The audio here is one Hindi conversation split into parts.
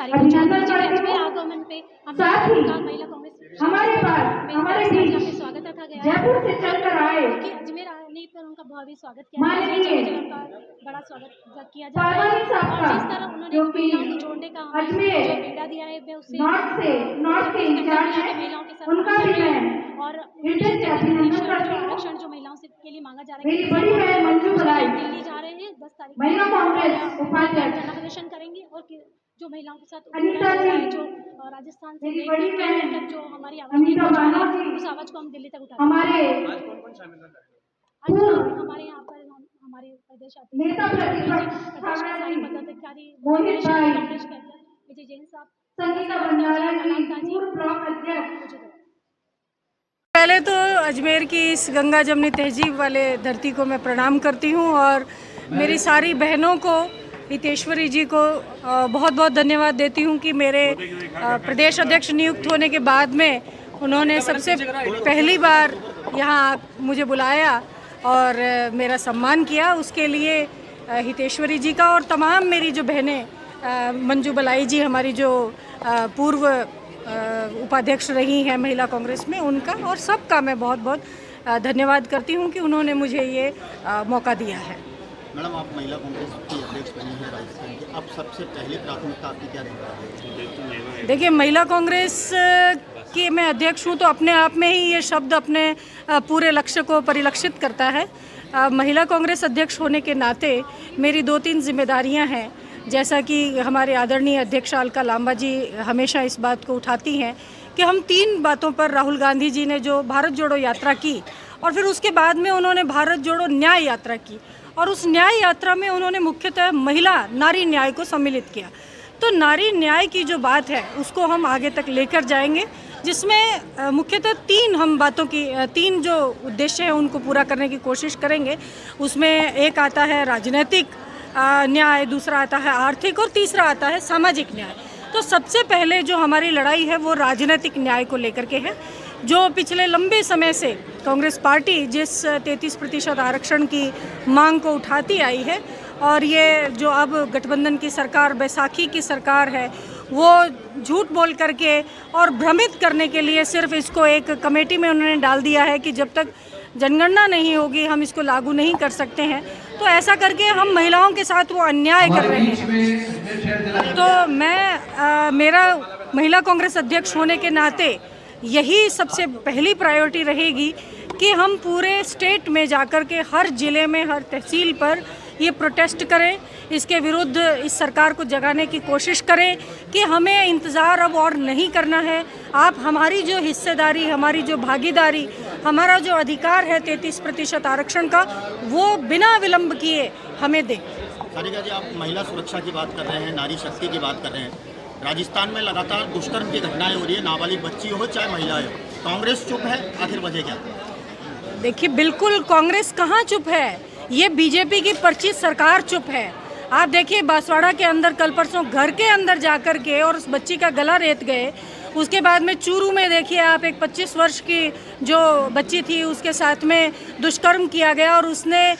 तारीख को 4 बजे के अजमेर आगमन पे हमने महिला कांग्रेस हमारे पास हमारे बीच स्वागत रखा गया जयपुर से चलकर आए कि अजमेर आने पर उनका भव्य स्वागत किया गया, उनका बड़ा स्वागत किया जा रहा है। और जिस तरह उन्होंने महिलाओं को जोड़ने का जो बेड़ा दिया है वे उससे नॉर्थ के इंचार्ज हैं, महिलाओं के साथ उनका भी मैं और अभिनंदन करती हूँ। आरक्षण जो महिलाओं से के लिए मांगा जा रहा मेरी बड़ी बहन मंजू बलाई दिल्ली जा रहे हैं 10 तारीख महिला कांग्रेस उपाध्यक्ष धरना प्रदर्शन करेंगे और जो महिलाओं के साथ अनीता जी, जो राजस्थान से मेरी बड़ी बहन तक जो हमारी अनीता बाला आवाज जी, उस आवाज को हम दिल्ली तक उठाते हमारे हमारे यहाँ पर हमारे प्रदेश नेता प्रतिपक्ष सारी पदाधिकारी मोहित भाई, कांग्रेस के अध्यक्ष विजय जैन साहब, संगीता बंजारा जी, पूर्व ब्लॉक अध्यक्ष। पहले तो अजमेर की इस गंगा जमनी तहजीब वाले धरती को मैं प्रणाम करती हूँ और मेरी सारी बहनों को, हितेश्वरी जी को बहुत बहुत धन्यवाद देती हूँ कि मेरे प्रदेश अध्यक्ष नियुक्त होने के बाद में उन्होंने सबसे पहली बार यहाँ मुझे बुलाया और मेरा सम्मान किया। उसके लिए हितेश्वरी जी का और तमाम मेरी जो बहनें, मंजू बलाई जी हमारी जो पूर्व उपाध्यक्ष रही हैं महिला कांग्रेस में, उनका और सबका मैं बहुत बहुत धन्यवाद करती हूं कि उन्होंने मुझे ये मौका दिया है। मैडम, आप महिला कांग्रेस की अध्यक्ष बनी हैं राजस्थान की, अब सबसे पहली प्राथमिकता आपकी क्या है? देखिए, महिला कांग्रेस की मैं अध्यक्ष हूँ तो अपने आप में ही ये शब्द अपने पूरे लक्ष्य को परिलक्षित करता है। महिला कांग्रेस अध्यक्ष होने के नाते मेरी 2-3 जिम्मेदारियाँ हैं। जैसा कि हमारे आदरणीय अध्यक्ष अलका लांबा जी हमेशा इस बात को उठाती हैं कि हम 3 बातों पर, राहुल गांधी जी ने जो भारत जोड़ो यात्रा की और फिर उसके बाद में उन्होंने भारत जोड़ो न्याय यात्रा की और उस न्याय यात्रा में उन्होंने मुख्यतः महिला नारी न्याय को सम्मिलित किया। तो नारी न्याय की जो बात है उसको हम आगे तक लेकर जाएंगे, जिसमें मुख्यतः 3 हम बातों की 3 जो उद्देश्य हैं उनको पूरा करने की कोशिश करेंगे। उसमें एक आता है राजनीतिक न्याय, दूसरा आता है आर्थिक और तीसरा आता है सामाजिक न्याय। तो सबसे पहले जो हमारी लड़ाई है वो राजनीतिक न्याय को लेकर के है। जो पिछले लंबे समय से कांग्रेस पार्टी जिस 33% आरक्षण की मांग को उठाती आई है और ये जो अब गठबंधन की सरकार, बैसाखी की सरकार है, वो झूठ बोल करके और भ्रमित करने के लिए सिर्फ इसको एक कमेटी में उन्होंने डाल दिया है कि जब तक जनगणना नहीं होगी हम इसको लागू नहीं कर सकते हैं। तो ऐसा करके हम महिलाओं के साथ वो अन्याय कर रहे हैं। तो मैं मेरा महिला कांग्रेस अध्यक्ष होने के नाते यही सबसे पहली प्रायोरिटी रहेगी कि हम पूरे स्टेट में जाकर के हर ज़िले में, हर तहसील पर ये प्रोटेस्ट करें, इसके विरुद्ध इस सरकार को जगाने की कोशिश करें कि हमें इंतज़ार अब और नहीं करना है। आप हमारी जो हिस्सेदारी, हमारी जो भागीदारी, हमारा जो अधिकार है 33% आरक्षण का, वो बिना विलंब किए हमें दें। सारिका जी, आप महिला सुरक्षा की बात कर रहे हैं, नारी शक्ति की बात कर रहे हैं। राजस्थान में लगातार दुष्कर्म की घटनाएं हो रही है, नाबालिग बच्ची हो चाहे महिलाएं हो। कांग्रेस चुप है, आखिर वजह क्या? देखिए, बिल्कुल कांग्रेस कहाँ चुप है, ये बीजेपी की परिचित सरकार चुप है। आप देखिए, बांसवाड़ा के अंदर कल परसों घर के अंदर जाकर के और उस बच्ची का गला रेत गए। उसके बाद में चूरू में देखिए आप, एक 25 वर्ष की जो बच्ची थी उसके साथ में दुष्कर्म किया गया और उसने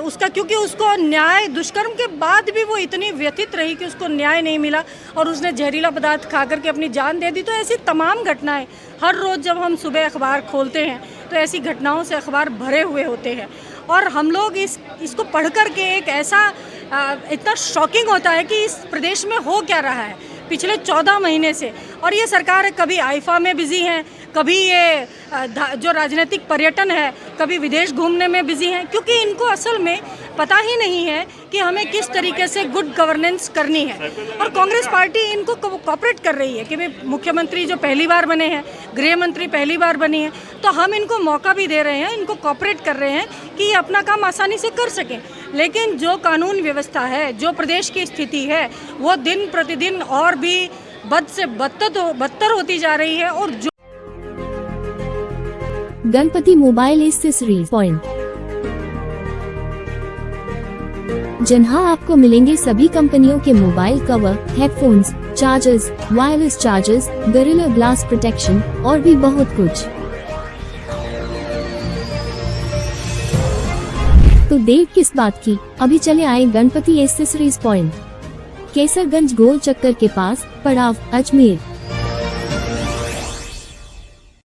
उसका, क्योंकि उसको न्याय, दुष्कर्म के बाद भी वो इतनी व्यथित रही कि उसको न्याय नहीं मिला और उसने जहरीला पदार्थ खा करके अपनी जान दे दी। तो ऐसी तमाम घटनाएं हर रोज़ जब हम सुबह अखबार खोलते हैं तो ऐसी घटनाओं से अखबार भरे हुए होते हैं और हम लोग इसको पढ़ कर के एक ऐसा इतना शॉकिंग होता है कि इस प्रदेश में हो क्या रहा है पिछले 14 महीने से। और ये सरकार कभी आईफा में बिजी हैं, कभी ये जो राजनीतिक पर्यटन है, कभी विदेश घूमने में बिजी हैं, क्योंकि इनको असल में पता ही नहीं है कि हमें किस तरीके से गुड गवर्नेंस करनी है। और कांग्रेस पार्टी इनको कोऑपरेट कर रही है कि भाई मुख्यमंत्री जो पहली बार बने हैं, गृह मंत्री पहली बार बनी है, तो हम इनको मौका भी दे रहे हैं, इनको कोऑपरेट कर रहे हैं कि ये अपना काम आसानी से कर सकें। लेकिन जो कानून व्यवस्था है, जो प्रदेश की स्थिति है, वो दिन प्रतिदिन और भी बद से बदतर होती जा रही है। और जो गणपति मोबाइल एक्सेसरीज पॉइंट, जहां आपको मिलेंगे सभी कंपनियों के mobile cover, headphones, chargers, wireless chargers, gorilla glass protection और भी बहुत कुछ। तो देर किस बात की, अभी चले आए गणपति एक्सेसरीज पॉइंट। केसरगंज गोल चक्कर के पास, पड़ाव, अजमेर।